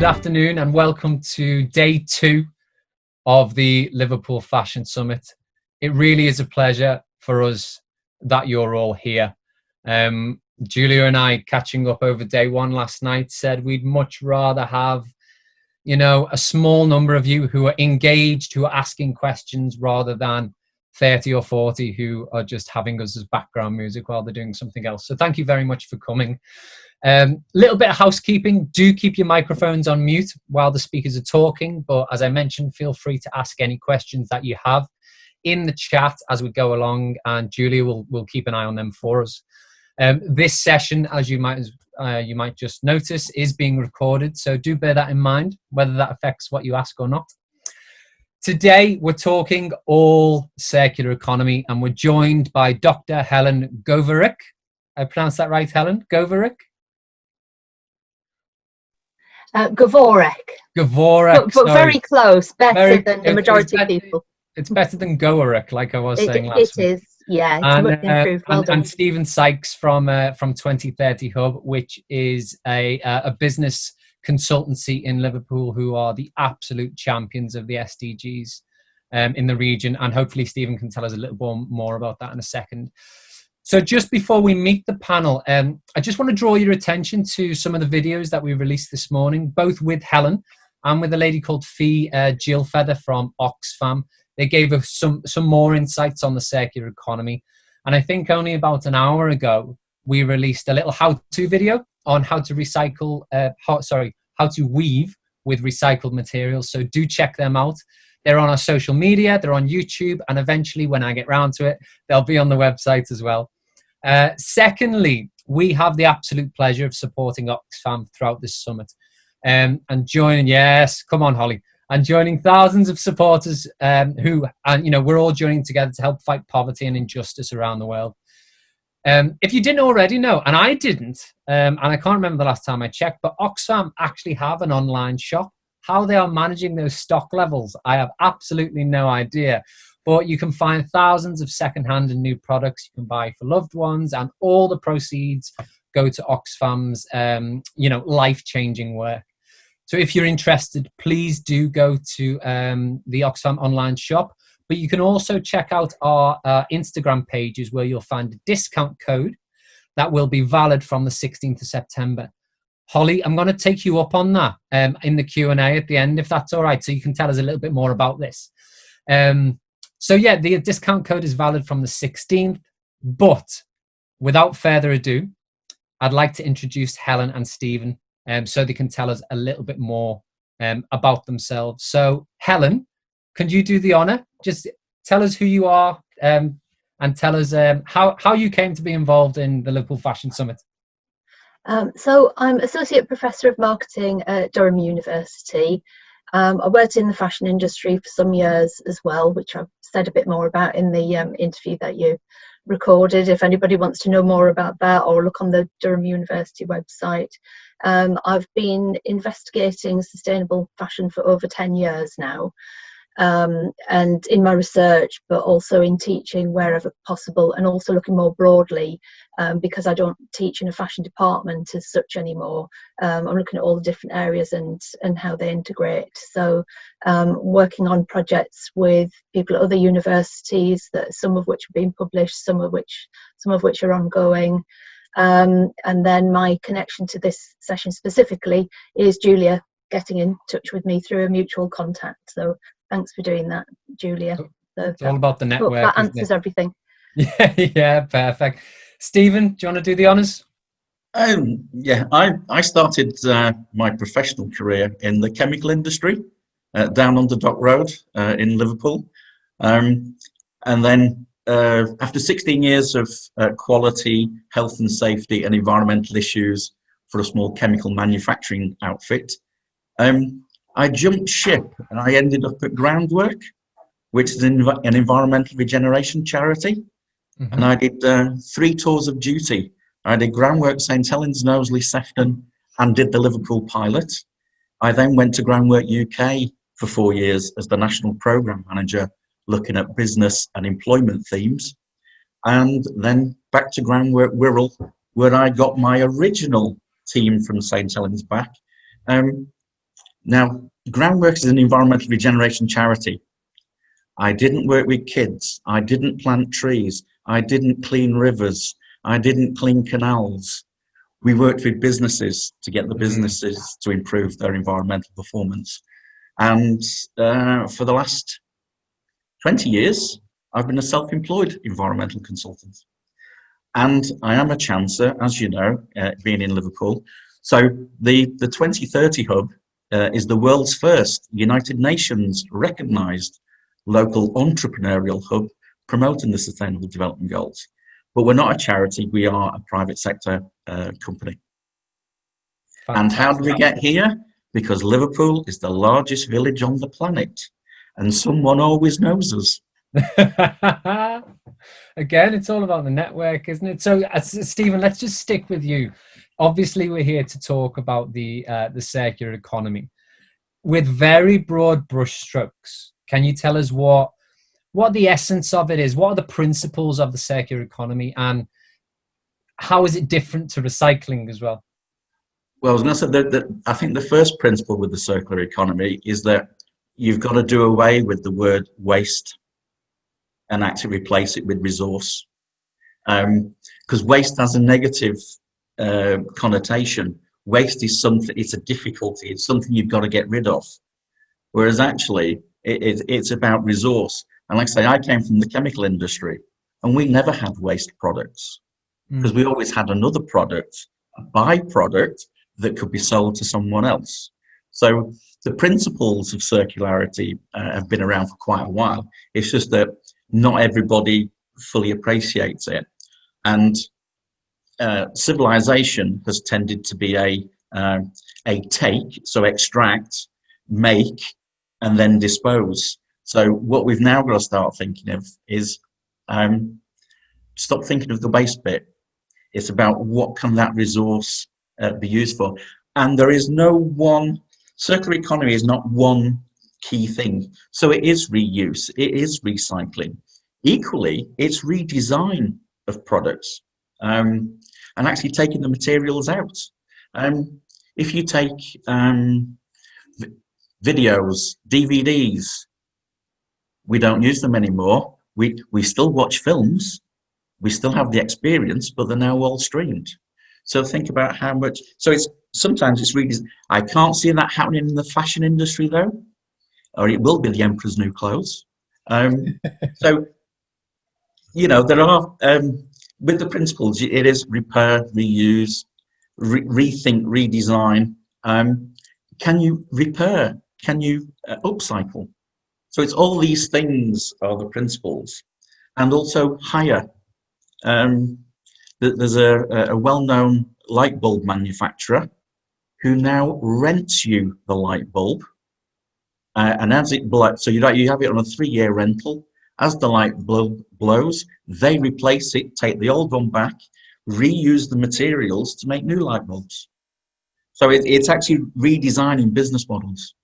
Good afternoon and welcome to day 2 of the Liverpool Fashion Summit. It really is a pleasure for us that you're all here. Julia and I, catching up over day 1 last night, said we'd much rather have, a small number of you who are engaged, who are asking questions, rather than 30 or 40 who are just having us as background music while they're doing something else. So thank you very much for coming. Little bit of housekeeping. Do keep your microphones on mute while the speakers are talking, but as I mentioned, feel free to ask any questions that you have in the chat as we go along, and Julia will keep an eye on them for us. This session, as you might just notice, is being recorded, so do bear that in mind, whether that affects what you ask or not. Today, we're talking all circular economy, and we're joined by Dr. Helen Goverick. I pronounced that right, Helen? Goverick? Gavorek. But very close, better than the majority of people. It's better than Goerick, like I was saying last week. It is, yeah. It's much improved. Well done. And Stephen Sykes from 2030 Hub, which is a business consultancy in Liverpool who are the absolute champions of the SDGs in the region. And hopefully Stephen can tell us a little more about that in a second. So just before we meet the panel, I just want to draw your attention to some of the videos that we released this morning, both with Helen and with a lady called Fee Gillfeather from Oxfam. They gave us some more insights on the circular economy. And I think only about an hour ago, we released a little how-to video on how to recycle, how to weave with recycled materials. So do check them out. They're on our social media, they're on YouTube, and eventually when I get round to it, they'll be on the website as well. Secondly, we have the absolute pleasure of supporting Oxfam throughout this summit. And joining, yes, come on, Holly, and joining thousands of supporters we're all joining together to help fight poverty and injustice around the world. If you didn't already know, and I didn't, and I can't remember the last time I checked, but Oxfam actually have an online shop. How they are managing those stock levels, I have absolutely no idea. But you can find thousands of secondhand and new products you can buy for loved ones, and all the proceeds go to Oxfam's, life-changing work. So if you're interested, please do go to the Oxfam online shop. But you can also check out our Instagram pages where you'll find a discount code that will be valid from the 16th of September. Holly, I'm going to take you up on that in the Q&A at the end, if that's all right, so you can tell us a little bit more about this. The discount code is valid from the 16th, but without further ado, I'd like to introduce Helen and Stephen so they can tell us a little bit more about themselves. So, Helen, can you do the honour? Just tell us who you are and tell us how you came to be involved in the Liverpool Fashion Summit. So I'm Associate Professor of Marketing at Durham University. I worked in the fashion industry for some years as well, which I've said a bit more about in the interview that you recorded. If anybody wants to know more about that, or look on the Durham University website. I've been investigating sustainable fashion for over 10 years now. And in my research, but also in teaching wherever possible, and also looking more broadly, because I don't teach in a fashion department as such anymore. I'm looking at all the different areas and how they integrate. So working on projects with people at other universities, that some of which have been published, some of which are ongoing. And then my connection to this session specifically is Julia getting in touch with me through a mutual contact. So thanks for doing that, Julia. So it's all about the network. That answers everything. Yeah, perfect. Stephen, do you want to do the honours? I started my professional career in the chemical industry down on the Dock Road in Liverpool. And then after 16 years of quality, health and safety and environmental issues for a small chemical manufacturing outfit, I jumped ship and I ended up at Groundwork, which is an environmental regeneration charity. Mm-hmm. And I did 3 tours of duty. I did Groundwork, St Helens, Knowsley, Sefton, and did the Liverpool pilot. I then went to Groundwork UK for 4 years as the National Programme Manager, looking at business and employment themes. And then back to Groundwork Wirral, where I got my original team from St Helens back. Now, Groundworks is an environmental regeneration charity. I didn't work with kids. I didn't plant trees. I didn't clean rivers. I didn't clean canals. We worked with businesses to get the businesses to improve their environmental performance. And for the last 20 years, I've been a self-employed environmental consultant. And I am a chancer, as you know, being in Liverpool. So the 2030 Hub is the world's first United Nations recognised local entrepreneurial hub promoting the Sustainable Development Goals. But we're not a charity, we are a private sector company. Fantastic. And how did we get here? Because Liverpool is the largest village on the planet, and someone always knows us. Again, it's all about the network, isn't it? So, Stephen, let's just stick with you. Obviously, we're here to talk about the circular economy with very broad brushstrokes. Can you tell us what the essence of it is? What are the principles of the circular economy, and how is it different to recycling as well? Well, I was going to say that I think the first principle with the circular economy is that you've got to do away with the word waste and actually replace it with resource. Because waste has a negative connotation. Waste is something, it's a difficulty, it's something you've got to get rid of. Whereas actually, it's about resource. And like I say, I came from the chemical industry, and we never had waste products because we always had another product, a byproduct that could be sold to someone else. So the principles of circularity have been around for quite a while. It's just that not everybody fully appreciates it. And civilization has tended to be a take, so extract, make, and then dispose. So what we've now got to start thinking of is stop thinking of the waste bit. It's about what can that resource be used for. And there is no one, circular economy is not one key thing. So it is reuse, it is recycling. Equally, it's redesign of products and actually taking the materials out. If you take videos, DVDs, we don't use them anymore. We still watch films, we still have the experience, but they're now all streamed. So think about how much, so sometimes it's really, I can't see that happening in the fashion industry though, or it will be the emperor's new clothes. So, you know, there are, with the principles, it is repair, reuse, rethink, redesign. Can you repair? Can you upcycle? So it's all these things are the principles. And also hire. There's a well-known light bulb manufacturer who now rents you the light bulb. And as it blows, so you have it on a 3-year rental. As the light bulb blows, they replace it, take the old one back, reuse the materials to make new light bulbs. So it's actually redesigning business models.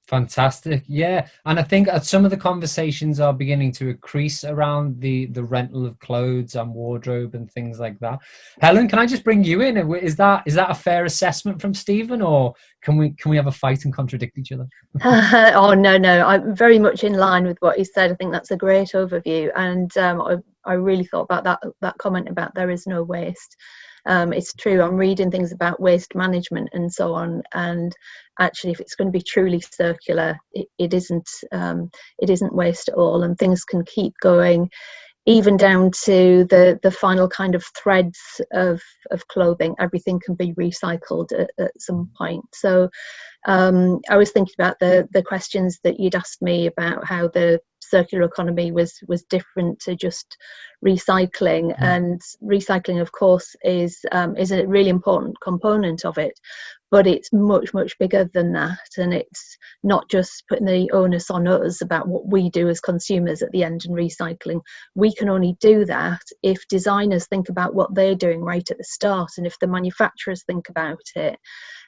Fantastic. Yeah. And I think some of the conversations are beginning to increase around the rental of clothes and wardrobe and things like that. Helen, can I just bring you in? Is that a fair assessment from Stephen, or can we have a fight and contradict each other? Oh, no. I'm very much in line with what he said. I think that's a great overview. And I really thought about that comment about there is no waste. It's true. I'm reading things about waste management and so on, and actually, if it's going to be truly circular, it isn't waste at all, and things can keep going, even down to the final kind of threads of clothing. Everything can be recycled at some point. So I was thinking about the questions that you'd asked me about how the circular economy was different to just recycling, and recycling of course is a really important component of it, but it's much bigger than that, and it's not just putting the onus on us about what we do as consumers at the end in recycling. We can only do that if designers think about what they're doing right at the start, and if the manufacturers think about it.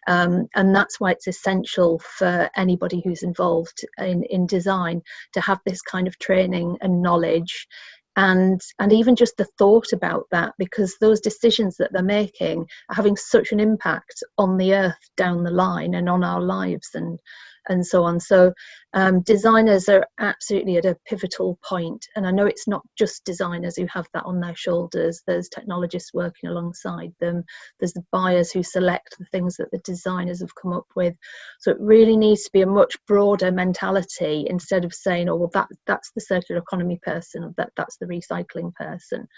And that's why it's essential for anybody who's involved in design to have this kind of training and knowledge and even just the thought about that, because those decisions that they're making are having such an impact on the earth down the line and on our lives and so on. So designers are absolutely at a pivotal point, and I know it's not just designers who have that on their shoulders. There's technologists working alongside them, there's the buyers who select the things that the designers have come up with. So it really needs to be a much broader mentality, instead of saying, oh well, that's the circular economy person, or that's the recycling person.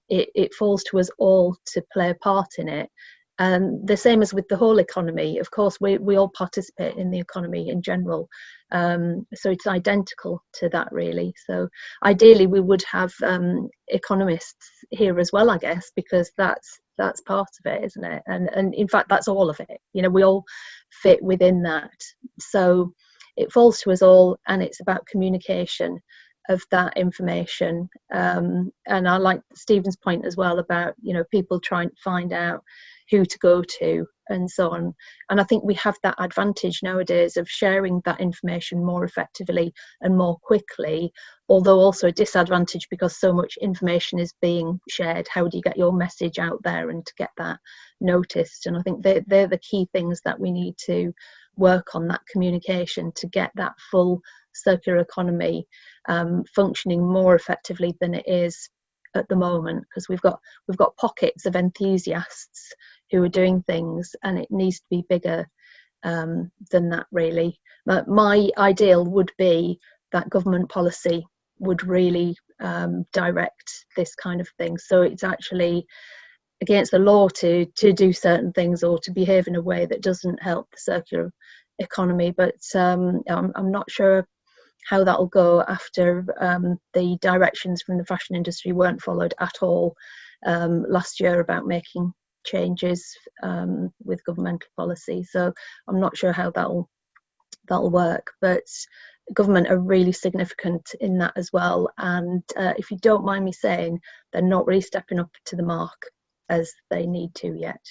It falls to us all to play a part in it. The same as with the whole economy. Of course, we all participate in the economy in general. So it's identical to that, really. So ideally, we would have economists here as well, I guess, because that's part of it, isn't it? And in fact, that's all of it. You know, we all fit within that. So it falls to us all, and it's about communication of that information. And I like Stephen's point as well about, you know, people trying to find out who to go to and so on. And I think we have that advantage nowadays of sharing that information more effectively and more quickly, although also a disadvantage because so much information is being shared. How do you get your message out there and to get that noticed? And I think they're the key things that we need to work on, that communication, to get that full circular economy functioning more effectively than it is at the moment, because we've got pockets of enthusiasts who are doing things, and it needs to be bigger than that, really. But my ideal would be that government policy would really direct this kind of thing, so it's actually against the law to do certain things or to behave in a way that doesn't help the circular economy. But I'm not sure how that'll go after the directions from the fashion industry weren't followed at all last year about making changes with governmental policy. So I'm not sure how that'll work, but government are really significant in that as well. And if you don't mind me saying, they're not really stepping up to the mark as they need to yet.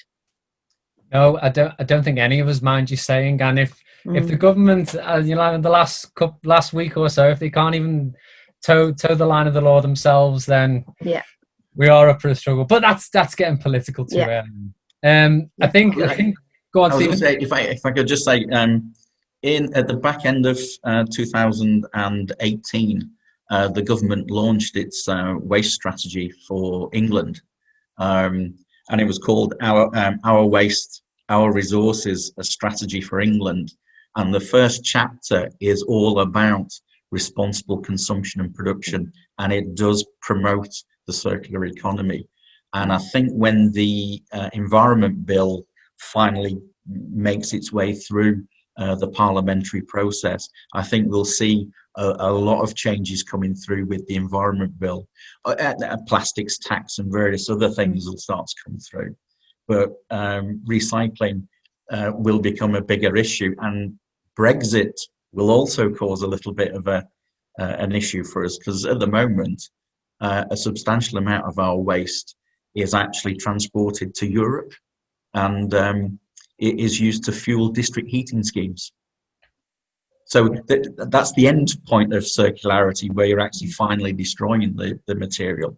No, I don't think any of us mind you saying. And if the government, you know, in the last week or so, if they can't even toe the line of the law themselves, then yeah, we are up for a struggle. But that's getting political too. Yeah. I think. Go on, Stephen. Say, if I could just say, at the back end of 2018, the government launched its waste strategy for England. And it was called Our Waste, Our Resources, a Strategy for England. And the first chapter is all about responsible consumption and production, and it does promote the circular economy. And I think when the Environment Bill finally makes its way through the parliamentary process, I think we'll see a lot of changes coming through with the Environment Bill. Plastics tax and various other things will start to come through. But recycling will become a bigger issue, and Brexit will also cause a little bit of an issue for us, because at the moment, a substantial amount of our waste is actually transported to Europe, and it is used to fuel district heating schemes. So that's the end point of circularity, where you're actually finally destroying the material.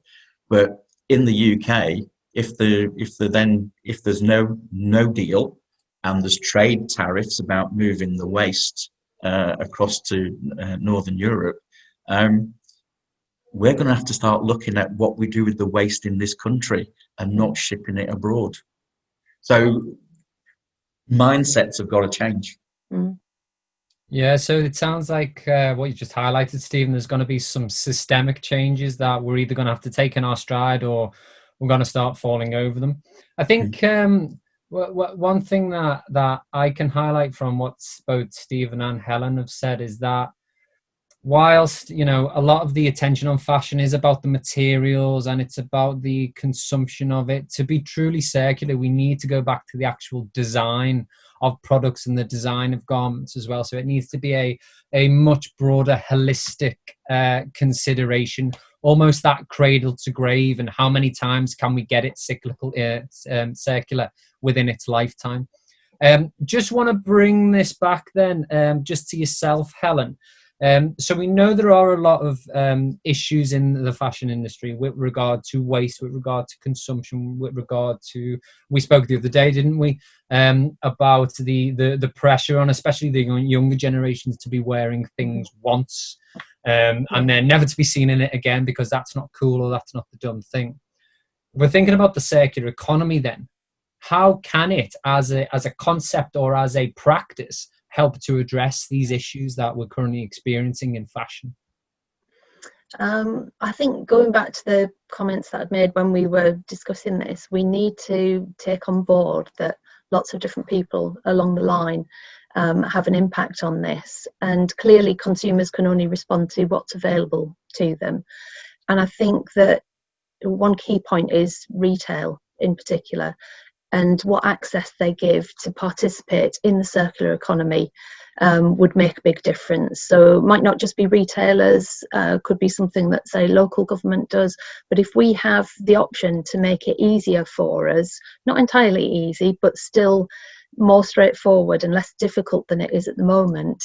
But in the UK, if there's no deal and there's trade tariffs about moving the waste across to Northern Europe, we're going to have to start looking at what we do with the waste in this country and not shipping it abroad. So mindsets have got to change. Mm. Yeah, so it sounds like what you just highlighted, Stephen, there's going to be some systemic changes that we're either going to have to take in our stride, or we're going to start falling over them. I think one thing that I can highlight from what both Stephen and Helen have said is that whilst, you know, a lot of the attention on fashion is about the materials and it's about the consumption of it, to be truly circular, we need to go back to the actual design of products and the design of garments as well. So it needs to be a much broader holistic consideration, almost that cradle to grave, and how many times can we get it circular within its lifetime. Just want to bring this back then just to yourself, Helen. So we know there are a lot of issues in the fashion industry with regard to waste, with regard to consumption, with regard to, we spoke the other day, didn't we, about the pressure on especially the younger generations to be wearing things once and then never to be seen in it again because that's not cool or that's not the done thing. We're thinking about the circular economy then. How can it, as a concept or as a practice, help to address these issues that we're currently experiencing in fashion? I think going back to the comments that I'd made when we were discussing this, we need to take on board that lots of different people along the line have an impact on this, and clearly consumers can only respond to what's available to them. And I think that one key point is retail in particular, and what access they give to participate in the circular economy would make a big difference. So it might not just be retailers, could be something that, say, local government does, but if we have the option to make it easier for us, not entirely easy, but still more straightforward and less difficult than it is at the moment,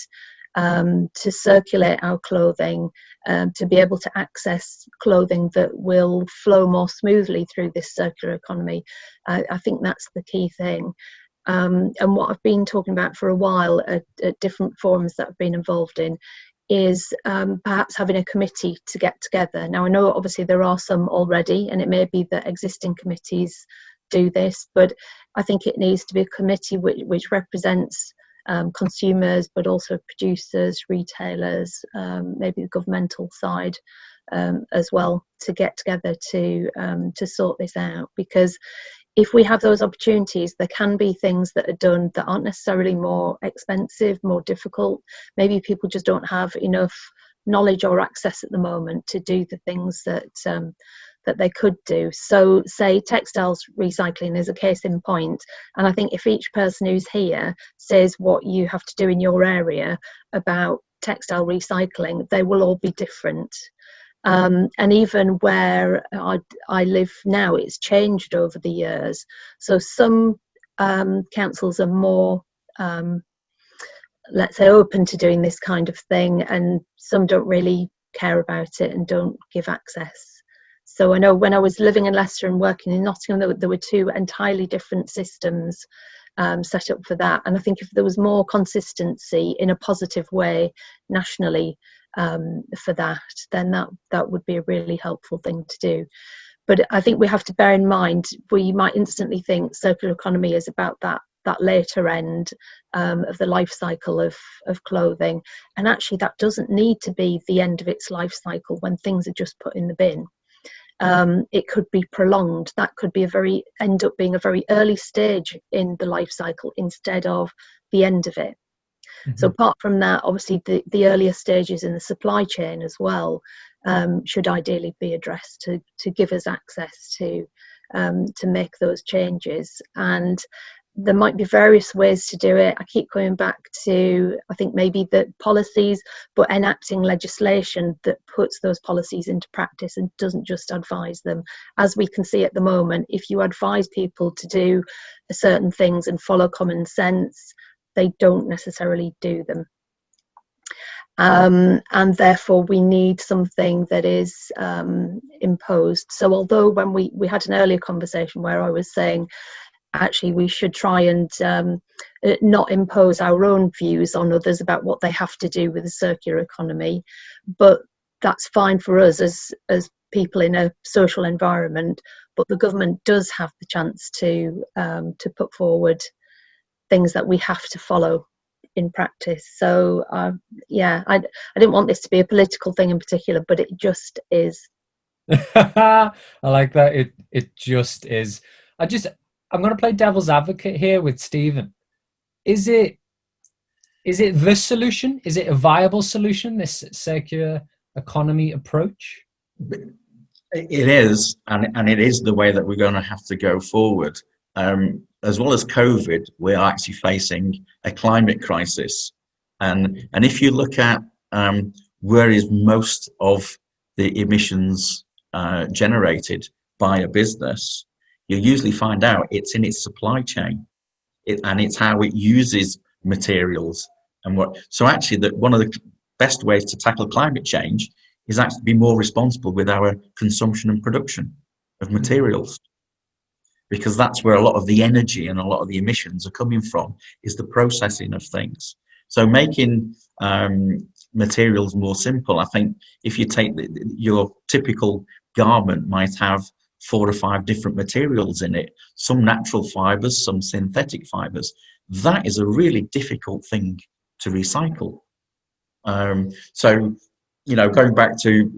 to circulate our clothing, to be able to access clothing that will flow more smoothly through this circular economy. I think that's the key thing. And what I've been talking about for a while at different forums that I've been involved in is perhaps having a committee to get together. Now, I know obviously there are some already, and it may be that existing committees do this, but I think it needs to be a committee which represents consumers, but also producers, retailers, maybe the governmental side as well, to get together to sort this out. Because if we have those opportunities, there can be things that are done that aren't necessarily more expensive, more difficult. Maybe people just don't have enough knowledge or access at the moment to do the things that they could do. So say textiles recycling is a case in point, and I think if each person who's here says what you have to do in your area about textile recycling, they will all be different. And even where I live now, it's changed over the years. So some councils are more let's say open to doing this kind of thing, and some don't really care about it and don't give access. So I know when I was living in Leicester and working in Nottingham, there were two entirely different systems set up for that. And I think if there was more consistency in a positive way nationally for that, then that would be a really helpful thing to do. But I think we have to bear in mind, we might instantly think circular economy is about that later end of the life cycle of clothing. And actually that doesn't need to be the end of its life cycle when things are just put in the bin. It could be prolonged. That could be end up being a very early stage in the life cycle instead of the end of it. Mm-hmm. So apart from that, obviously the earlier stages in the supply chain as well should ideally be addressed to give us access to make those changes. And there might be various ways to do it. I keep going back to, I think maybe the policies, but enacting legislation that puts those policies into practice and doesn't just advise them. As we can see at the moment, if you advise people to do certain things and follow common sense, they don't necessarily do them. And therefore we need something that is imposed. So although when we had an earlier conversation where I was saying, actually we should try and not impose our own views on others about what they have to do with the circular economy, but that's fine for us as people in a social environment, but the government does have the chance to put forward things that we have to follow in practice. So I didn't want this to be a political thing in particular, but it just is. I like that. It just is. I'm going to play devil's advocate here with Stephen. Is it the solution? Is it a viable solution, this circular economy approach? It is, and it is the way that we're going to have to go forward. As well as COVID, we are actually facing a climate crisis. And if you look at where is most of the emissions generated by a business, you usually find out it's in its supply chain, and it's how it uses materials and what. So actually, one of the best ways to tackle climate change is actually be more responsible with our consumption and production of materials, because that's where a lot of the energy and a lot of the emissions are coming from, is the processing of things. So making materials more simple. I think if you take your typical garment might have 4 or 5 different materials in it, some natural fibers, some synthetic fibers. That is a really difficult thing to recycle. So, you know, going back to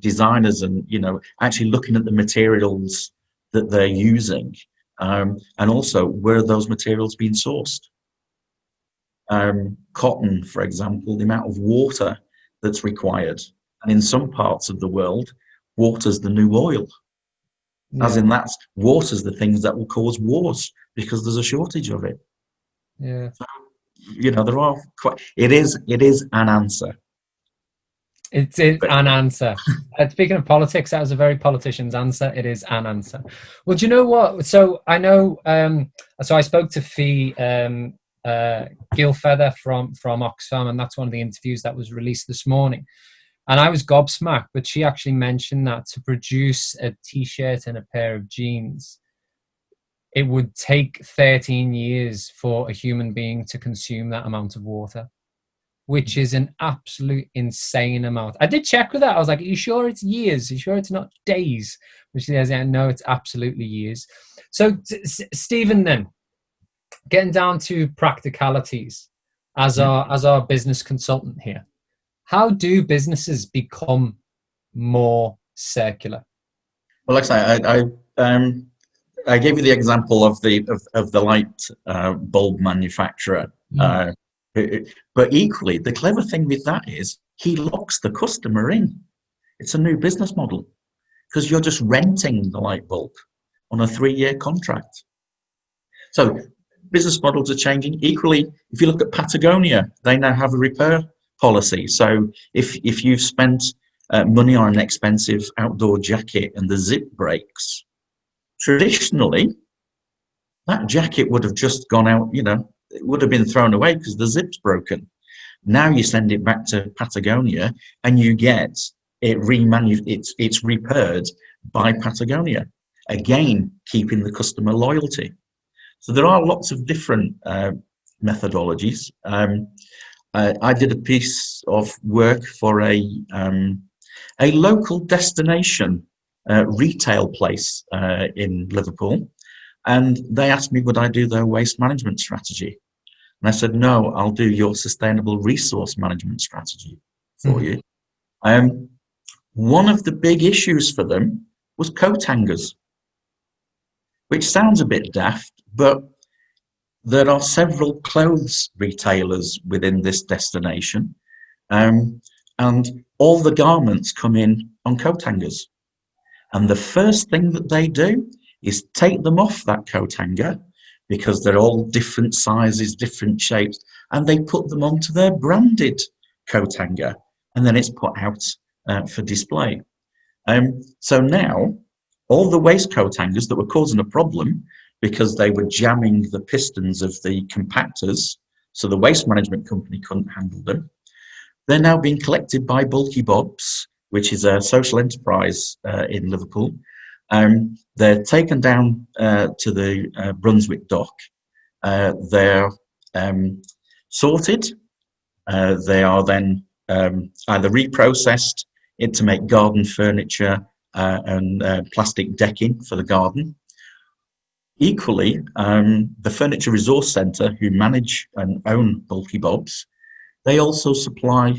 designers and, you know, actually looking at the materials that they're using, and also where are those materials being sourced. Cotton, for example, the amount of water that's required, and in some parts of the world, water's the new oil. As in, that's water's the things that will cause wars because there's a shortage of it. Yeah. So, you know, there are quite. It is an answer. It's an answer. Speaking of politics, that was a very politician's answer. It is an answer. Well, do you know what? So I know. So I spoke to Fee Gilfeather from Oxfam, and that's one of the interviews that was released this morning. And I was gobsmacked, but she actually mentioned that to produce a T-shirt and a pair of jeans, it would take 13 years for a human being to consume that amount of water, which is an absolute insane amount. I did check with that. I was like, are you sure it's years? Are you sure it's not days? Which she says, no, it's absolutely years. So, Stephen, then, getting down to practicalities as our business consultant here, how do businesses become more circular? Well, like I say, I gave you the example of the light bulb manufacturer. But equally, the clever thing with that is he locks the customer in. It's a new business model because you're just renting the light bulb on a 3-year contract. So business models are changing. Equally, if you look at Patagonia, they now have a repair policy. So if you've spent money on an expensive outdoor jacket and the zip breaks, traditionally, that jacket would have just gone out, you know, it would have been thrown away because the zip's broken. Now you send it back to Patagonia and you get it it's repaired by Patagonia, again keeping the customer loyalty. So there are lots of different methodologies. I did a piece of work for a local destination retail place in Liverpool, and they asked me would I do their waste management strategy. And I said, no, I'll do your sustainable resource management strategy for you. One of the big issues for them was coat hangers, which sounds a bit daft, but there are several clothes retailers within this destination, and all the garments come in on coat hangers. And the first thing that they do is take them off that coat hanger, because they're all different sizes, different shapes, and they put them onto their branded coat hanger, and then it's put out for display. So now, all the waistcoat hangers that were causing a problem because they were jamming the pistons of the compactors, so the waste management company couldn't handle them, they're now being collected by Bulky Bobs, which is a social enterprise in Liverpool. They're taken down to the Brunswick dock. They're sorted. They are then either reprocessed to make garden furniture and plastic decking for the garden. Equally, the Furniture Resource Centre, who manage and own Bulky Bobs, they also supply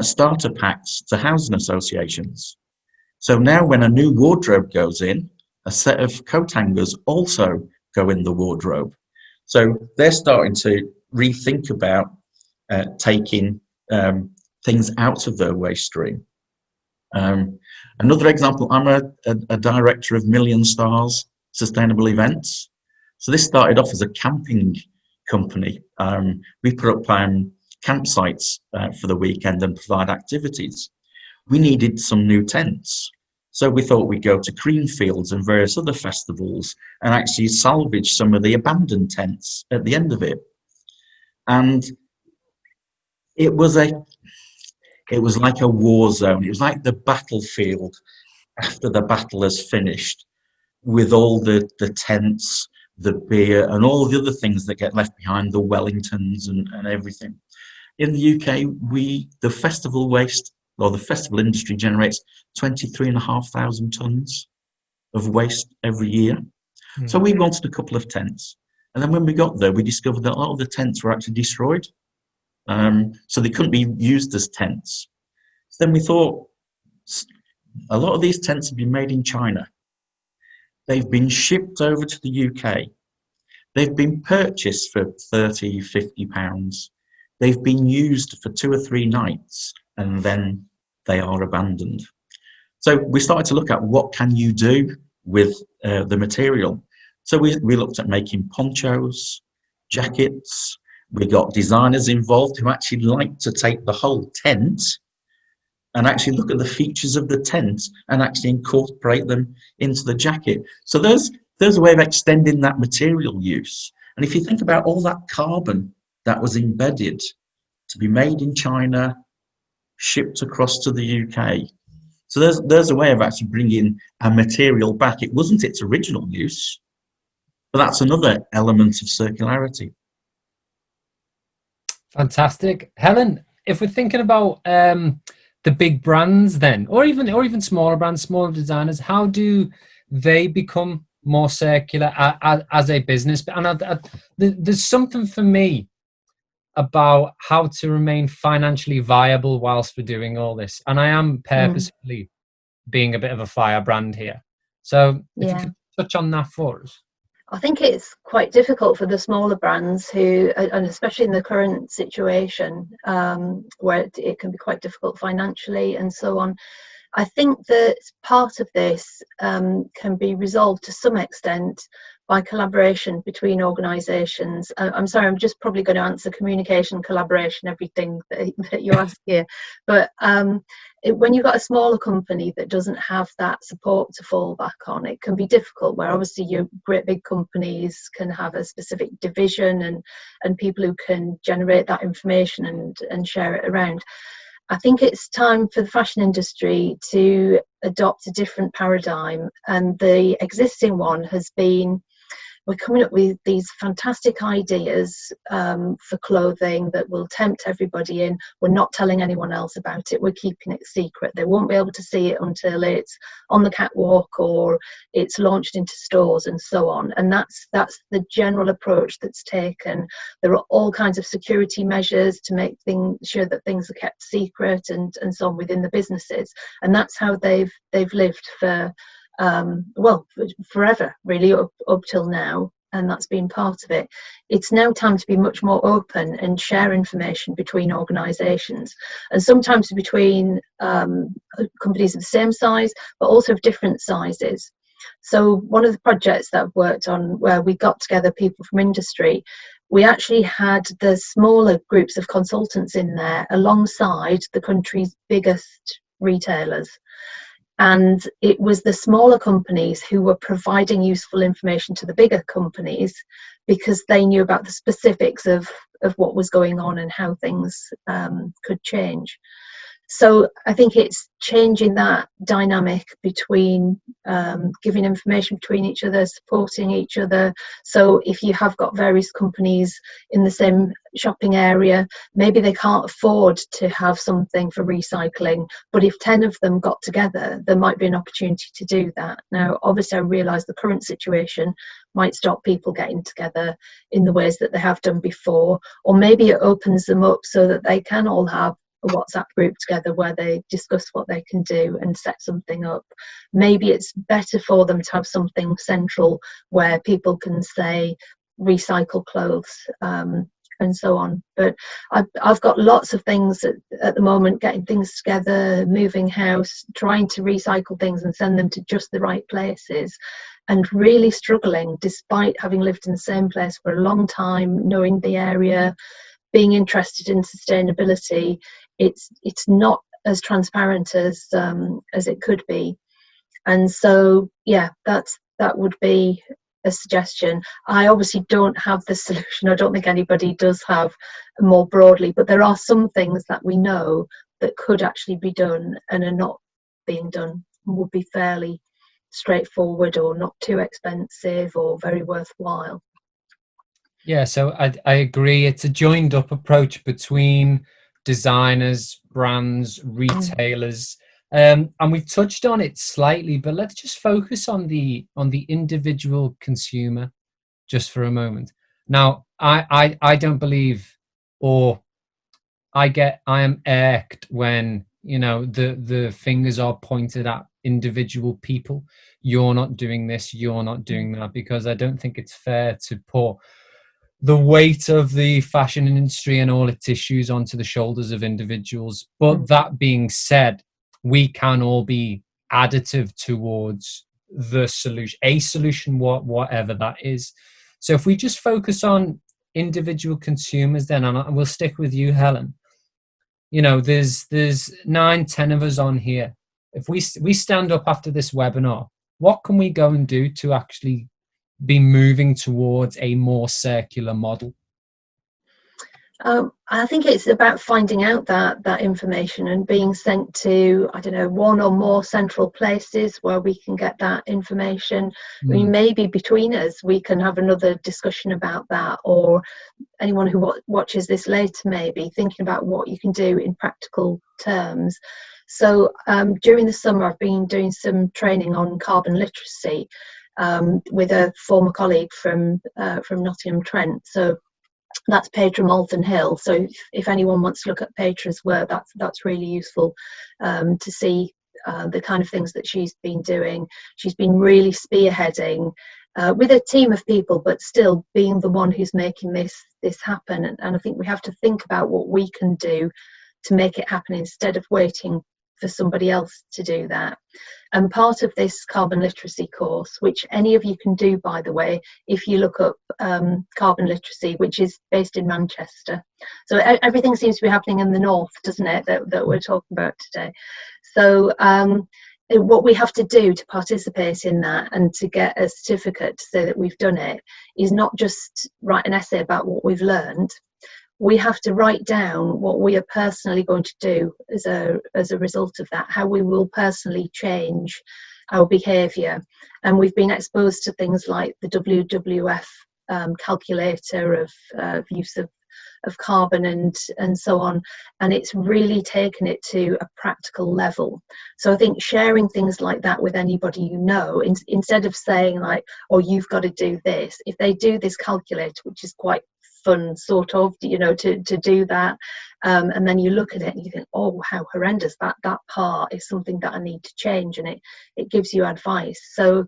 starter packs to housing associations. So now when a new wardrobe goes in, a set of coat hangers also go in the wardrobe. So they're starting to rethink about taking things out of their waste stream. Another example, I'm a director of Million Stars Sustainable Events. So this started off as a camping company. We put up campsites for the weekend and provide activities. We needed some new tents. So we thought we'd go to Creamfields and various other festivals and actually salvage some of the abandoned tents at the end of it. And it was it was like a war zone. It was like the battlefield after the battle has finished, with all the tents, the beer, and all the other things that get left behind, the Wellingtons and everything. In the UK, the festival waste, or the festival industry, generates 23,500 tonnes of waste every year. So we wanted a couple of tents. And then when we got there, we discovered that a lot of the tents were actually destroyed. So they couldn't be used as tents. So then we thought, a lot of these tents have been made in China. They've been shipped over to the UK. They've been purchased for £30, £50. They've been used for 2 or 3 nights, and then they are abandoned. So we started to look at what can you do with the material. So we looked at making ponchos, jackets. We got designers involved who actually like to take the whole tent and actually look at the features of the tent and actually incorporate them into the jacket. So there's a way of extending that material use. And if you think about all that carbon that was embedded to be made in China, shipped across to the UK. So there's a way of actually bringing a material back. It wasn't its original use, but that's another element of circularity. Fantastic. Helen, if we're thinking about the big brands then, or even smaller brands, smaller designers, how do they become more circular as a business? And there's something for me about how to remain financially viable whilst we're doing all this. And I am purposefully being a bit of a firebrand here. So if you could touch on that for us. I think it's quite difficult for the smaller brands who, and especially in the current situation, where it can be quite difficult financially and so on. I think that part of this can be resolved to some extent by collaboration between organisations. I'm sorry, I'm just probably going to answer communication, collaboration, everything that you ask here. But when you've got a smaller company that doesn't have that support to fall back on, it can be difficult, where obviously your great big companies can have a specific division and people who can generate that information and share it around. I think it's time for the fashion industry to adopt a different paradigm, and the existing one has been, we're coming up with these fantastic ideas for clothing that will tempt everybody in. We're not telling anyone else about it. We're keeping it secret. They won't be able to see it until it's on the catwalk or it's launched into stores and so on. And that's the general approach that's taken. There are all kinds of security measures to make sure that things are kept secret and so on within the businesses. And that's how they've lived for forever, really, up till now, and that's been part of it. It's now time to be much more open and share information between organisations, and sometimes between companies of the same size, but also of different sizes. So one of the projects that I've worked on, where we got together people from industry, we actually had the smaller groups of consultants in there alongside the country's biggest retailers. And it was the smaller companies who were providing useful information to the bigger companies, because they knew about the specifics of what was going on and how things could change. So I think it's changing that dynamic between giving information between each other, supporting each other. So if you have got various companies in the same shopping area, maybe they can't afford to have something for recycling, but if 10 of them got together, there might be an opportunity to do that. Now, obviously, I realise the current situation might stop people getting together in the ways that they have done before, or maybe it opens them up so that they can all have a WhatsApp group together where they discuss what they can do and set something up. Maybe it's better for them to have something central where people can say recycle clothes and so on. But I've got lots of things at the moment, getting things together, moving house, trying to recycle things and send them to just the right places, and really struggling, despite having lived in the same place for a long time, knowing the area, being interested in sustainability. It's not as transparent as it could be. And so that would be a suggestion. I obviously don't have the solution. I don't think anybody does have more broadly, but there are some things that we know that could actually be done and are not being done, would be fairly straightforward or not too expensive or very worthwhile. Yeah, so I agree. It's a joined up approach between designers, brands, retailers, and we've touched on it slightly, but let's just focus on the individual consumer just for a moment. Now, I don't believe, or I am irked when, you know, the fingers are pointed at individual people. You're not doing this, you're not doing that, because I don't think it's fair to put the weight of the fashion industry and all its issues onto the shoulders of individuals. But that being said, we can all be additive towards the solution, a solution, whatever that is. So if we just focus on individual consumers, then, and we'll stick with you, Helen. You know, there's 9-10 of us on here. If we stand up after this webinar, what can we go and do to actually be moving towards a more circular model? I think it's about finding out that information and being sent to, I don't know, one or more central places where we can get that information. I mean, maybe between us we can have another discussion about that, or anyone who watches this later maybe thinking about what you can do in practical terms. So during the summer I've been doing some training on carbon literacy with a former colleague from Nottingham Trent. So that's Petra Malton Hill. So if anyone wants to look at Petra's work, that's really useful to see the kind of things that she's been doing. She's been really spearheading with a team of people, but still being the one who's making this happen. And I think we have to think about what we can do to make it happen instead of waiting for somebody else to do that. And part of this carbon literacy course, which any of you can do, by the way, if you look up carbon literacy, which is based in Manchester. So everything seems to be happening in the north, doesn't it, that we're talking about today. So what we have to do to participate in that and to get a certificate to say that we've done it is not just write an essay about what we've learned. We have to write down what we are personally going to do as a result of that, how we will personally change our behaviour. And we've been exposed to things like the WWF calculator of use of carbon and so on, and it's really taken it to a practical level. So I think sharing things like that with anybody you know, instead of saying like, oh, you've got to do this, if they do this calculator, which is quite fun sort of, you know, to do that, and then you look at it and you think, oh, how horrendous, that part is something that I need to change, and it gives you advice. So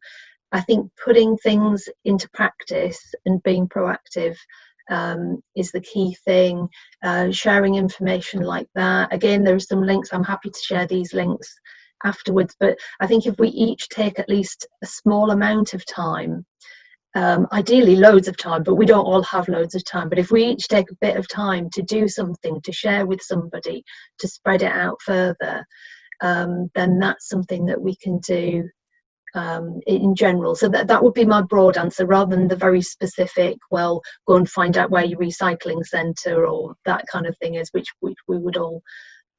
I think putting things into practice and being proactive is the key thing. Sharing information like that, again, there are some links, I'm happy to share these links afterwards, but I think if we each take at least a small amount of time, ideally loads of time, but we don't all have loads of time, but if we each take a bit of time to do something, to share with somebody, to spread it out further, then that's something that we can do in general. So that would be my broad answer, rather than the very specific, well, go and find out where your recycling centre or that kind of thing is, which we would all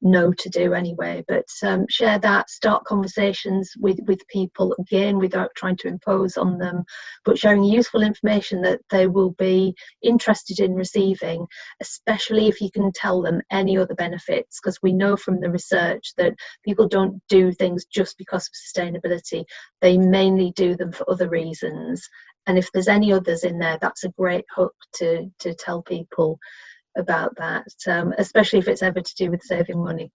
know to do anyway. But share that, start conversations with people, again, without trying to impose on them, but sharing useful information that they will be interested in receiving, especially if you can tell them any other benefits, because we know from the research that people don't do things just because of sustainability. They mainly do them for other reasons, and if there's any others in there, that's a great hook to tell people about that, especially if it's ever to do with saving money.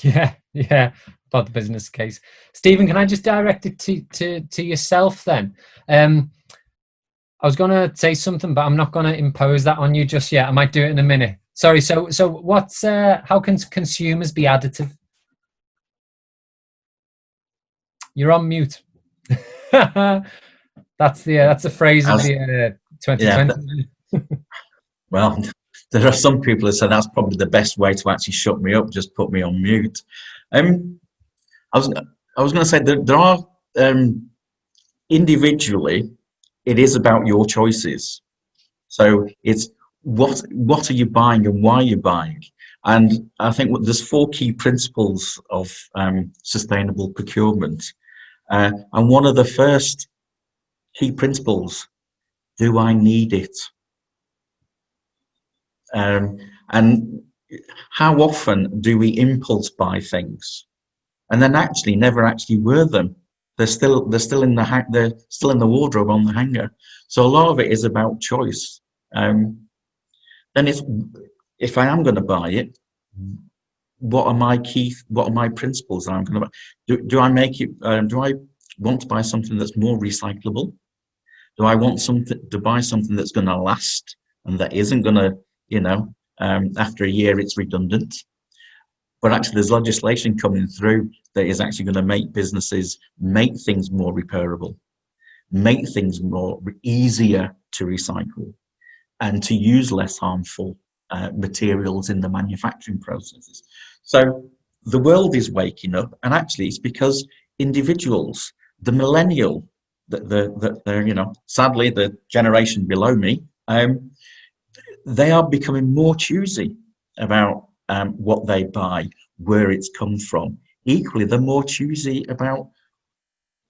Yeah, about the business case. Stephen, can I just direct it to yourself then? I was going to say something, but I'm not going to impose that on you just yet. I might do it in a minute. Sorry. So what's how can consumers be additive? You're on mute. That's the phrase of the 2020. Yeah, well, there are some people that say that's probably the best way to actually shut me up, just put me on mute. I was going to say that there are individually, it is about your choices. So it's what are you buying and why you're buying. And I think there's 4 key principles of sustainable procurement. And one of the first key principles, do I need it? And how often do we impulse buy things and then actually never actually wear them? They're still in the wardrobe on the hanger. So a lot of it is about choice. Then if I am going to buy it, what are my principles that I'm going to buy? Do I make it? Do I want to buy something that's more recyclable? Do I want to buy something that's going to last and that isn't going to, after a year it's redundant? But actually, there's legislation coming through that is actually going to make businesses make things more repairable, make things more easier to recycle, and to use less harmful materials in the manufacturing processes. So the world is waking up, and actually, it's because individuals, the millennial, sadly the generation below me, they are becoming more choosy about what they buy, where it's come from. Equally, they're more choosy about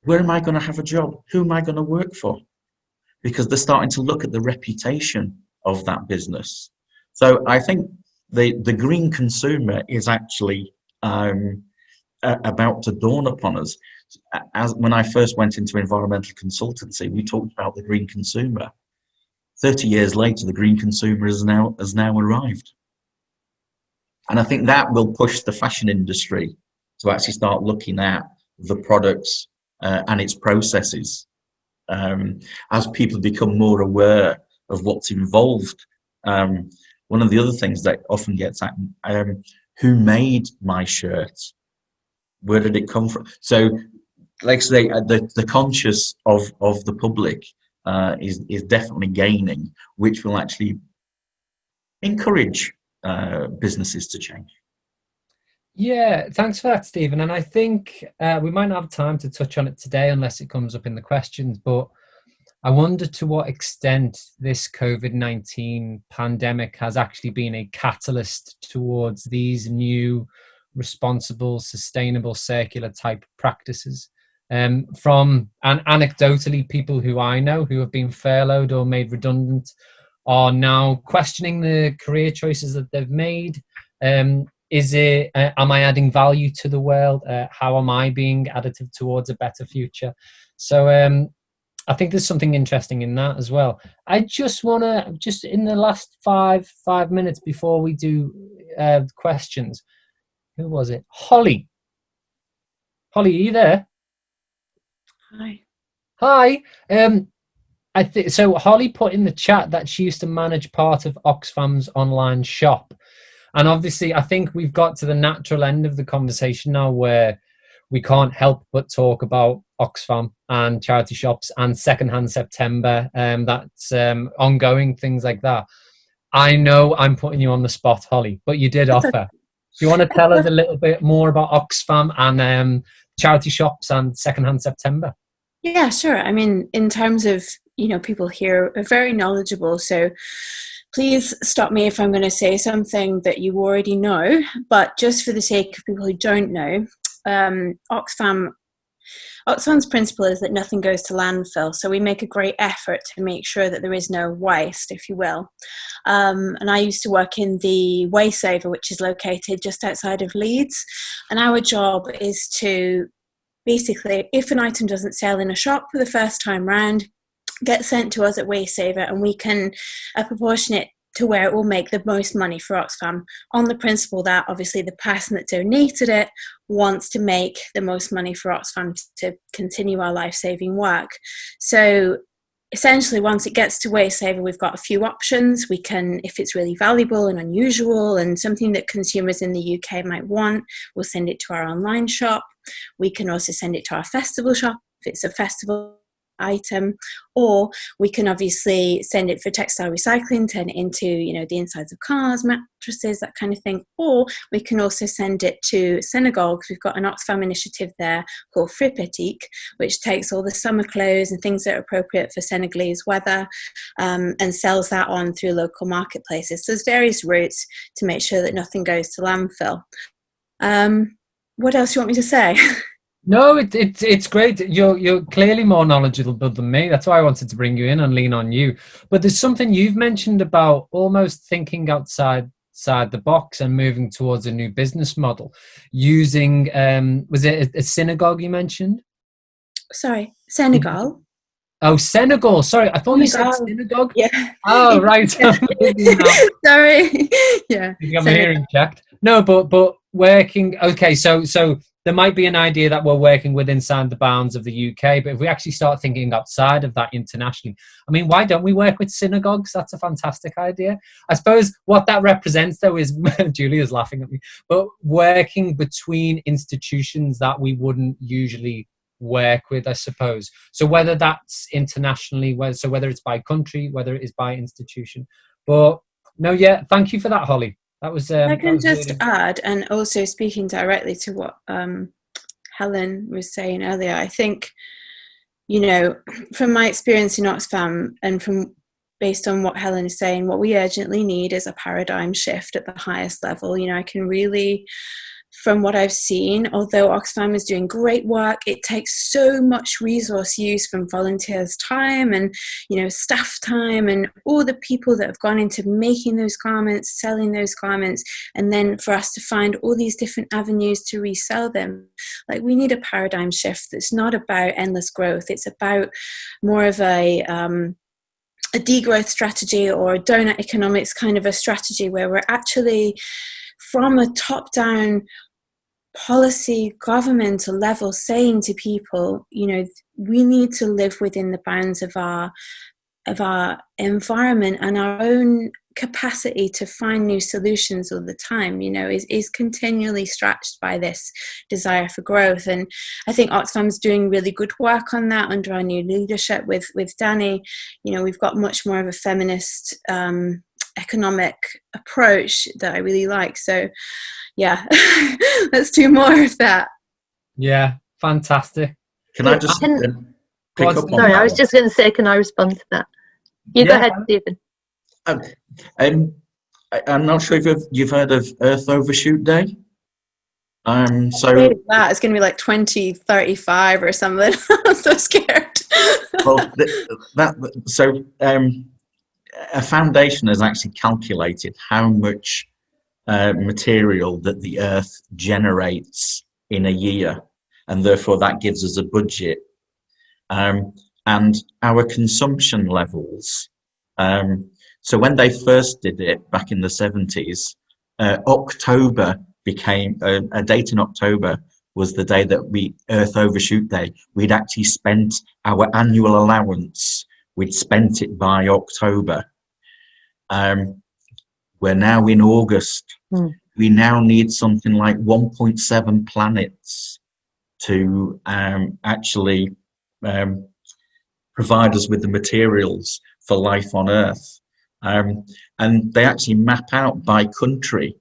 where am I going to have a job? Who am I going to work for? Because they're starting to look at the reputation of that business. So I think the green consumer is actually about to dawn upon us. As when I first went into environmental consultancy, we talked about the green consumer. 30 years later, the green consumer has now arrived. And I think that will push the fashion industry to actually start looking at the products and its processes as people become more aware of what's involved. One of the other things that often gets at, who made my shirt? Where did it come from? So, like I say, the conscious of the public is definitely gaining, which will actually encourage businesses to change. Yeah, thanks for that, Stephen. And I think we might not have time to touch on it today unless it comes up in the questions, but I wonder to what extent this COVID-19 pandemic has actually been a catalyst towards these new responsible, sustainable, circular type practices. From anecdotally, people who I know who have been furloughed or made redundant are now questioning the career choices that they've made. Is it, am I adding value to the world? How am I being additive towards a better future? So I think there's something interesting in that as well. I just want to, in the last five minutes before we do questions, who was it? Holly. Holly, are you there? Hi. So Holly put in the chat that she used to manage part of Oxfam's online shop. And obviously, I think we've got to the natural end of the conversation now where we can't help but talk about Oxfam and charity shops and Secondhand September. That's ongoing, things like that. I know I'm putting you on the spot, Holly, but you did offer. Do you want to tell us a little bit more about Oxfam and charity shops and Secondhand September? Yeah, sure. I mean, in terms of, people here are very knowledgeable, so please stop me if I'm going to say something that you already know, but just for the sake of people who don't know, Oxfam's principle is that nothing goes to landfill, so we make a great effort to make sure that there is no waste, if you will. And I used to work in the Waste Saver, which is located just outside of Leeds, and our job is to basically, if an item doesn't sell in a shop for the first time round, get sent to us at Waste Saver, and we can proportion it to where it will make the most money for Oxfam, on the principle that obviously the person that donated it wants to make the most money for Oxfam to continue our life-saving work. So essentially, once it gets to Waste Saver, we've got a few options. We can, if it's really valuable and unusual and something that consumers in the UK might want, we'll send it to our online shop. We can also send it to our festival shop if it's a festival item, or we can obviously send it for textile recycling, turn it into, you know, the insides of cars, mattresses, that kind of thing. Or we can also send it to Senegal, because we've got an Oxfam initiative there called Fripetique, which takes all the summer clothes and things that are appropriate for Senegalese weather, and sells that on through local marketplaces. So there's various routes to make sure that nothing goes to landfill. What else do you want me to say? No, it's great. You're clearly more knowledgeable than me. That's why I wanted to bring you in and lean on you. But there's something you've mentioned about almost thinking outside the box and moving towards a new business model using, was it a synagogue you mentioned? Sorry, Senegal. Oh, Senegal. Sorry, I thought you said synagogue. Yeah. Oh, right. Sorry. Yeah. I'm hearing checked. No, but working. Okay, so there might be an idea that we're working within the bounds of the UK, but if we actually start thinking outside of that internationally, I mean, why don't we work with synagogues? That's a fantastic idea. I suppose what that represents, though, is Julia's laughing at me, but working between institutions that we wouldn't usually work with, I suppose. So whether that's internationally, whether it's by country, whether it is by institution. But no, yeah, thank you for that, Holly. That was. I can just really... add, and also speaking directly to what Helen was saying earlier, I think, you know, from my experience in Oxfam and from based on what Helen is saying, what we urgently need is a paradigm shift at the highest level. You know, I can really, from what I've seen, although Oxfam is doing great work, it takes so much resource use from volunteers' time and, you know, staff time and all the people that have gone into making those garments, selling those garments, and then for us to find all these different avenues to resell them. Like, we need a paradigm shift that's not about endless growth. It's about more of a degrowth strategy or a donut economics kind of a strategy where we're actually, from a top-down policy governmental level, saying to people, you know, we need to live within the bounds of our environment, and our own capacity to find new solutions all the time, you know, is continually stretched by this desire for growth. And I think Oxfam's doing really good work on that under our new leadership with Danny. You know, we've got much more of a feminist economic approach that I really like. So yeah, let's do more of that. Yeah, fantastic. Can I just pick up on Sorry, that? I was just going to say, can I respond to that? You go ahead, Stephen. I'm not sure if you've heard of Earth Overshoot Day. So that it's going to be like 2035 or something. I'm so scared. Well, a foundation has actually calculated how much material that the Earth generates in a year, and therefore that gives us a budget. And our consumption levels. So when they first did it back in the 70s, October became a date in October was the day that Earth Overshoot Day. We'd actually spent our annual allowance. We'd spent it by October. We're now in August. We now need something like 1.7 planets to actually provide us with the materials for life on Earth. And they actually map out by country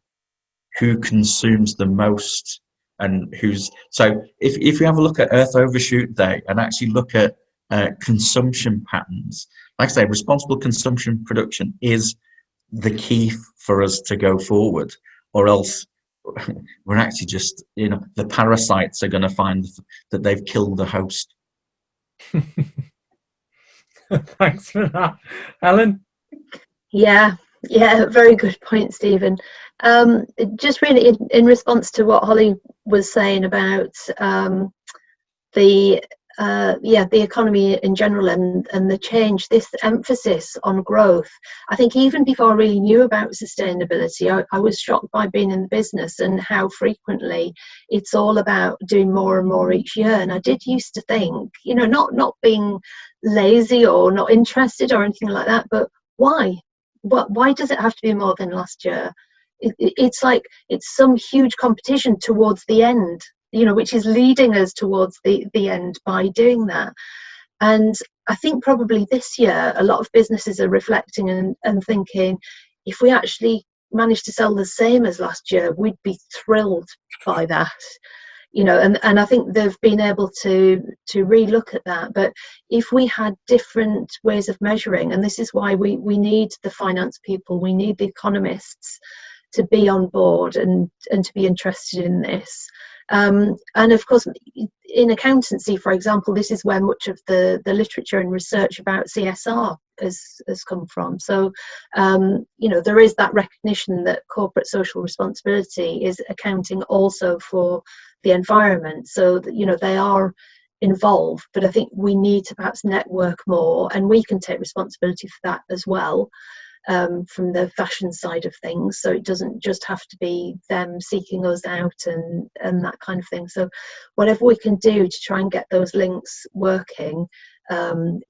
who consumes the most and who's. So if you have a look at Earth Overshoot Day and actually look at consumption patterns, like I say, responsible consumption production is the key for us to go forward, or else we're actually just, you know, the parasites are going to find that they've killed the host. Thanks for that, Helen. Yeah, very good point, Stephen. Just really in response to what Holly was saying about the economy in general and the change, this emphasis on growth. I think even before I really knew about sustainability, I was shocked by being in the business and how frequently it's all about doing more and more each year. And I did used to think, you know, not being lazy or not interested or anything like that, but why? Why does it have to be more than last year? It's like it's some huge competition towards the end, you know, which is leading us towards the end by doing that. And I think probably this year, a lot of businesses are reflecting and thinking, if we actually managed to sell the same as last year, we'd be thrilled by that. And I think they've been able to relook at that. But if we had different ways of measuring, and this is why we need the finance people, we need the economists to be on board and to be interested in this. And of course, in accountancy, for example, this is where much of the literature and research about CSR has come from. So, there is that recognition that corporate social responsibility is accounting also for the environment. So, they are involved, but I think we need to perhaps network more, and we can take responsibility for that as well. From the fashion side of things, so it doesn't just have to be them seeking us out and that kind of thing. So whatever we can do to try and get those links working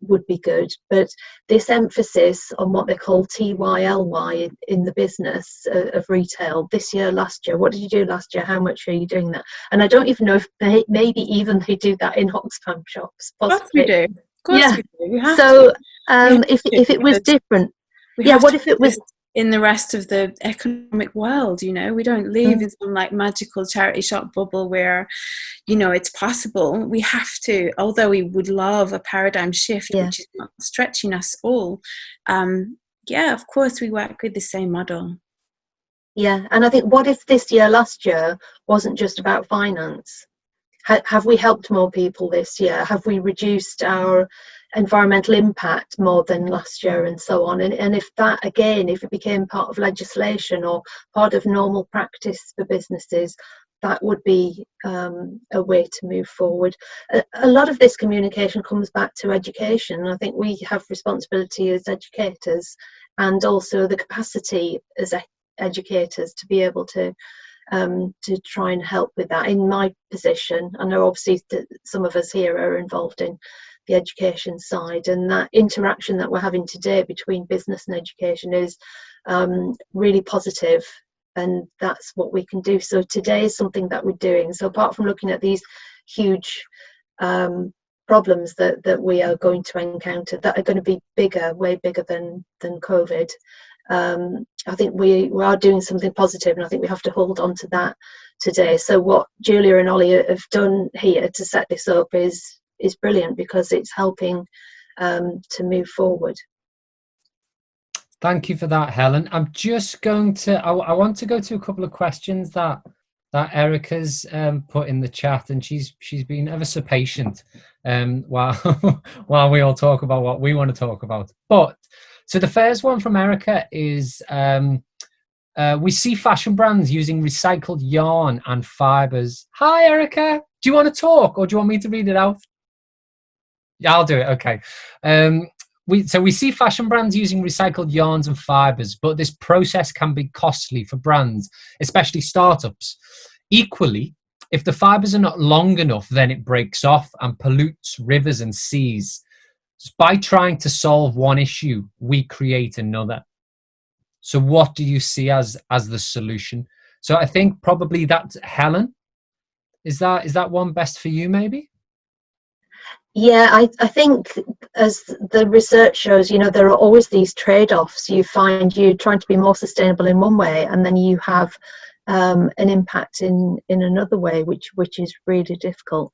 would be good. But this emphasis on what they call TYLY in the business of retail, this year, last year, what did you do last year, how much are you doing that? And I don't even know if maybe even they do that in Oxfam shops, possibly. Of course we do. Of course yeah. we do. We have so to. If it was different, what if it was in the rest of the economic world? We don't live in some like magical charity shop bubble where it's possible. We have to, although we would love a paradigm shift, which is not stretching us all. Of course we work with the same model. And I think, what if this year, last year wasn't just about finance? Have we helped more people this year? Have we reduced our environmental impact more than last year, and so on? And if that, again, if it became part of legislation or part of normal practice for businesses, that would be a way to move forward. A lot of this communication comes back to education. I think we have responsibility as educators, and also the capacity as educators to be able to try and help with that. In my position, I know obviously that some of us here are involved in the education side, and that interaction that we're having today between business and education is really positive, and that's what we can do. So today is something that we're doing. So apart from looking at these huge problems that we are going to encounter, that are going to be bigger, way bigger than COVID, I think we are doing something positive, and I think we have to hold on to that today. So what Julia and Ollie have done here to set this up is brilliant, because it's helping to move forward. Thank you for that, Helen. I'm just going to, I want to go to a couple of questions that Erica's put in the chat, and she's been ever so patient while we all talk about what we want to talk about. But so the first one from Erica is, we see fashion brands using recycled yarn and fibers. Hi, Erica. Do you want to talk, or do you want me to read it out? Yeah, I'll do it. Okay. We see fashion brands using recycled yarns and fibers, but this process can be costly for brands, especially startups. Equally, if the fibers are not long enough, then it breaks off and pollutes rivers and seas. By trying to solve one issue, we create another. So what do you see as the solution? So I think probably that's Helen. Is that one best for you, maybe? Yeah, I think, as the research shows, there are always these trade-offs. You find you're trying to be more sustainable in one way, and then you have an impact in another way, which is really difficult.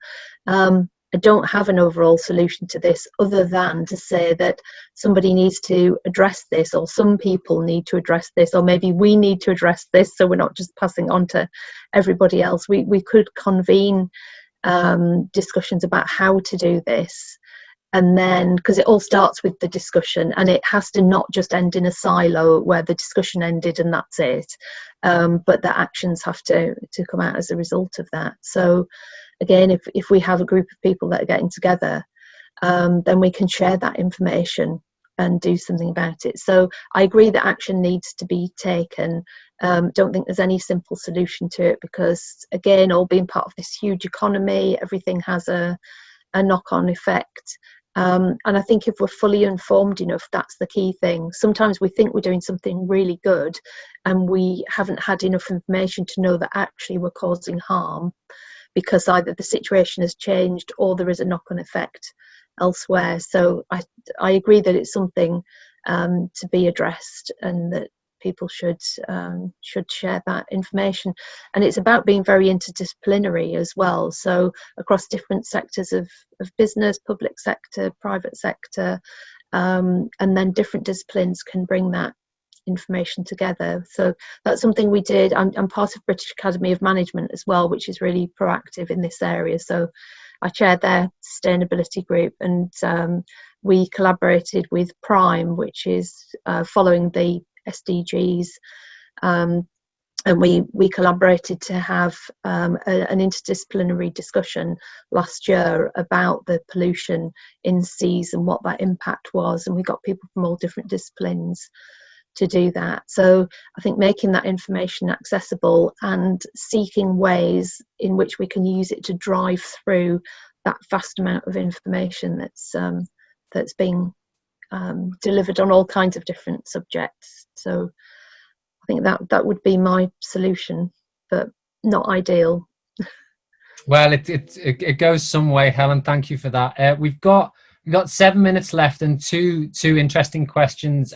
I don't have an overall solution to this, other than to say that somebody needs to address this, or some people need to address this, or maybe we need to address this, so we're not just passing on to everybody else. We could convene discussions about how to do this, and then, because it all starts with the discussion, and it has to not just end in a silo where the discussion ended and that's it, but the actions have to come out as a result of that. So again, if we have a group of people that are getting together, then we can share that information and do something about it. So I agree that action needs to be taken. Don't think there's any simple solution to it, because again, all being part of this huge economy, everything has a knock-on effect. And I think if we're fully informed enough, that's the key thing. Sometimes we think we're doing something really good, and we haven't had enough information to know that actually we're causing harm, because either the situation has changed or there is a knock-on effect elsewhere. So I agree that it's something to be addressed, and that people should share that information. And it's about being very interdisciplinary as well, so across different sectors of business, public sector, private sector, and then different disciplines can bring that information together. So that's something we did. I'm part of British Academy of Management as well, which is really proactive in this area. So I chaired their sustainability group, and we collaborated with Prime, which is following the SDGs, and we collaborated to have an interdisciplinary discussion last year about the pollution in seas and what that impact was, and we got people from all different disciplines to do that. So I think making that information accessible and seeking ways in which we can use it to drive through that vast amount of information that's being delivered on all kinds of different subjects. So I think that would be my solution, but not ideal. Well, it goes some way, Helen. Thank you for that. We've got 7 minutes left and two interesting questions.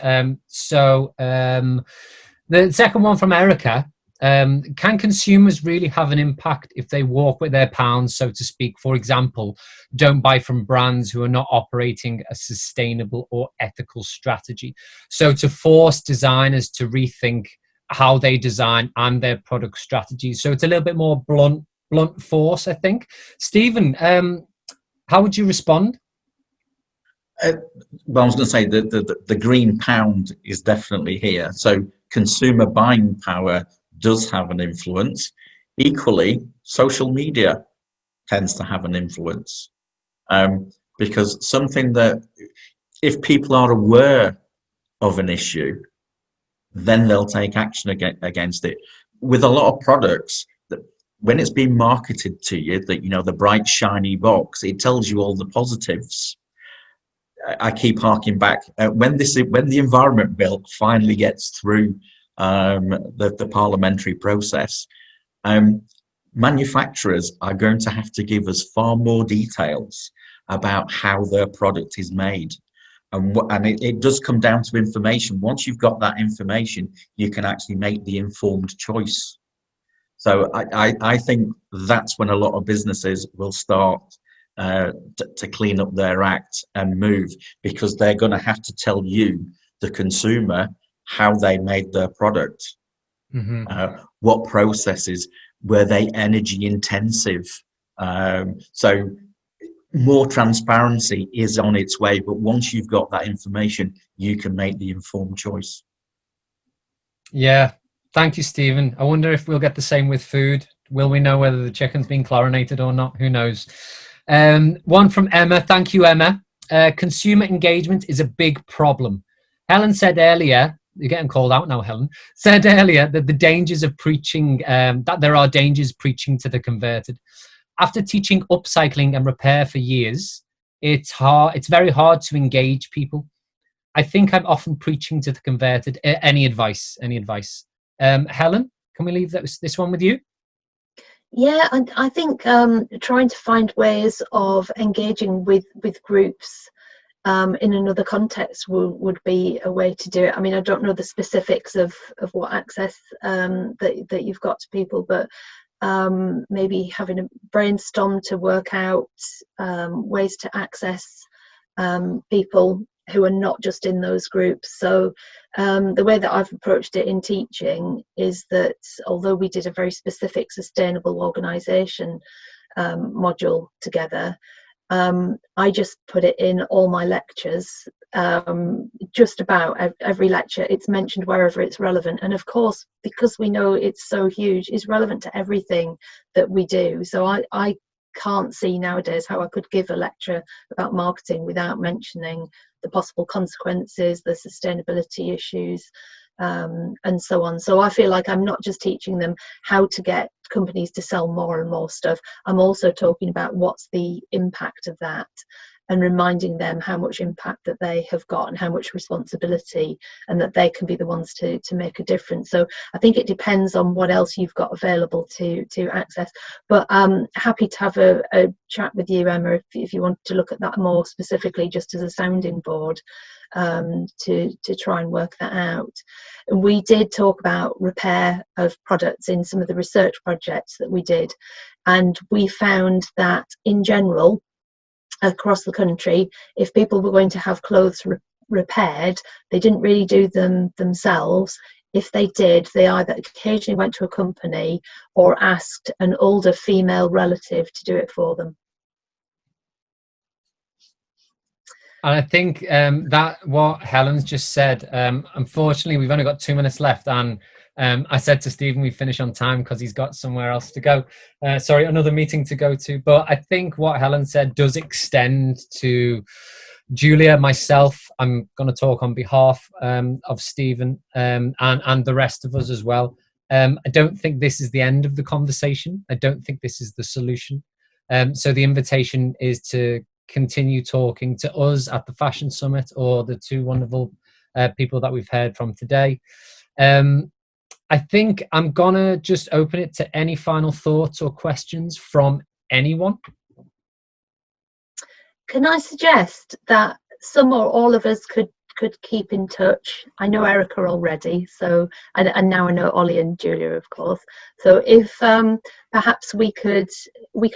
So the second one from Erica: can consumers really have an impact if they walk with their pounds, so to speak? For example, don't buy from brands who are not operating a sustainable or ethical strategy. So to force designers to rethink how they design and their product strategies. So it's a little bit more blunt force, I think. Stephen, how would you respond? Well, I was going to say that the green pound is definitely here. So consumer buying power does have an influence. Equally, social media tends to have an influence, because something that, if people are aware of an issue, then they'll take action against it. With a lot of products, that when it's being marketed to you, that, you know, the bright shiny box, it tells you all the positives. I keep harking back when the environment bill finally gets through the parliamentary process, manufacturers are going to have to give us far more details about how their product is made, and it does come down to information. Once you've got that information, you can actually make the informed choice. So I think that's when a lot of businesses will start to clean up their act and move, because they're going to have to tell you, the consumer, how they made their product, what processes, were they energy intensive. So more transparency is on its way, but once you've got that information, you can make the informed choice. Yeah, thank you, Stephen. I wonder if we'll get the same with food. Will we know whether the chicken's been chlorinated or not? Who knows? One from Emma. Thank you, Emma. Consumer engagement is a big problem. Helen said earlier, you're getting called out now, Helen, said earlier that the dangers of preaching, that there are dangers preaching to the converted. After teaching upcycling and repair for years, it's very hard to engage people. I think I'm often preaching to the converted. Any advice? Helen, can we leave this one with you? Yeah, and I think trying to find ways of engaging with groups in another context would be a way to do it. I mean, I don't know the specifics of what access that you've got to people, but maybe having a brainstorm to work out ways to access people who are not just in those groups. So the way that I've approached it in teaching is that although we did a very specific sustainable organisation module together, I just put it in all my lectures. Just about every lecture, it's mentioned wherever it's relevant, and of course, because we know it's so huge, it's relevant to everything that we do. So I can't see nowadays how I could give a lecture about marketing without mentioning the possible consequences, the sustainability issues, and so on. So I feel like I'm not just teaching them how to get companies to sell more and more stuff. I'm also talking about what's the impact of that, and reminding them how much impact that they have got and how much responsibility, and that they can be the ones to make a difference. So I think it depends on what else you've got available to access. But happy to have a chat with you, Emma, if you want to look at that more specifically, just as a sounding board, to try and work that out. We did talk about repair of products in some of the research projects that we did, and we found that in general across the country, if people were going to have clothes repaired, they didn't really do them themselves. If they did, they either occasionally went to a company or asked an older female relative to do it for them. And I think that what Helen's just said, unfortunately, we've only got 2 minutes left. And I said to Stephen, we finish on time because he's got somewhere else to go. Sorry, another meeting to go to. But I think what Helen said does extend to Julia, myself. I'm going to talk on behalf of Stephen and the rest of us as well. I don't think this is the end of the conversation. I don't think this is the solution. So the invitation is to continue talking to us at the Fashion Summit, or the two wonderful people that we've heard from today. I think I'm gonna just open it to any final thoughts or questions from anyone. Can I suggest that some or all of us could keep in touch? I know Erica already, so and now I know Ollie and Julia, of course. So if perhaps we could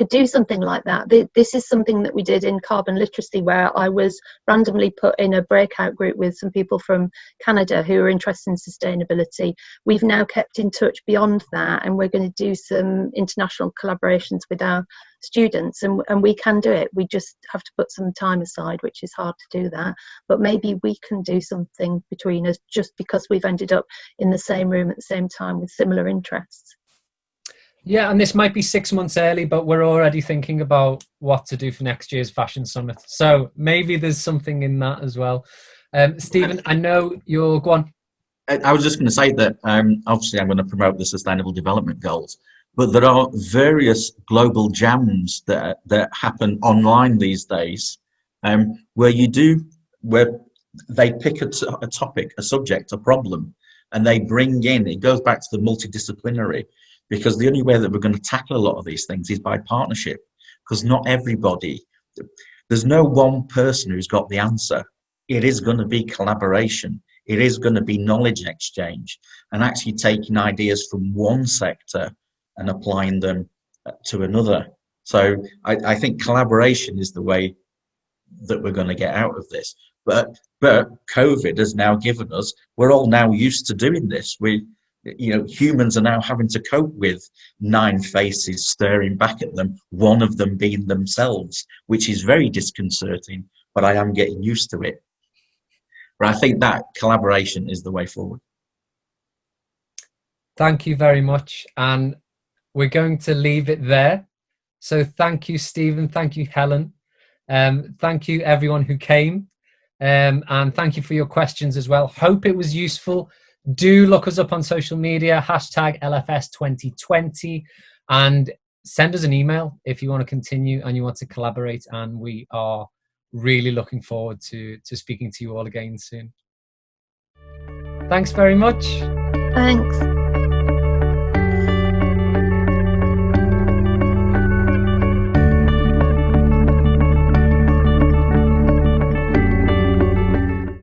do something like that. This is something that we did in carbon literacy, where I was randomly put in a breakout group with some people from Canada who are interested in sustainability. We've now kept in touch beyond that, and we're going to do some international collaborations with our students, and we can do it. We just have to put some time aside, which is hard to do that, but maybe we can do something between us just because we've ended up in the same room at the same time with similar interests. Yeah, and this might be 6 months early, but we're already thinking about what to do for next year's Fashion Summit. So maybe there's something in that as well. Stephen, I know you're... Go on. I was just going to say that obviously I'm going to promote the Sustainable Development Goals, but there are various global jams that happen online these days, where they pick a topic, a subject, a problem, and they bring in, it goes back to the multidisciplinary, because the only way that we're going to tackle a lot of these things is by partnership, because not everybody, there's no one person who's got the answer. It is going to be collaboration. It is going to be knowledge exchange, and actually taking ideas from one sector and applying them to another. So I think collaboration is the way that we're going to get out of this. But COVID has now given us, we're all now used to doing this. Humans are now having to cope with 9 faces staring back at them, one of them being themselves, which is very disconcerting, but I am getting used to it. But I think that collaboration is the way forward. Thank you very much. And we're going to leave it there. So thank you, Stephen. Thank you, Helen. Thank you, everyone who came. And thank you for your questions as well. Hope it was useful. Do look us up on social media, #LFS2020, and send us an email if you want to continue and you want to collaborate. And we are really looking forward to speaking to you all again soon. Thanks very much. Thanks.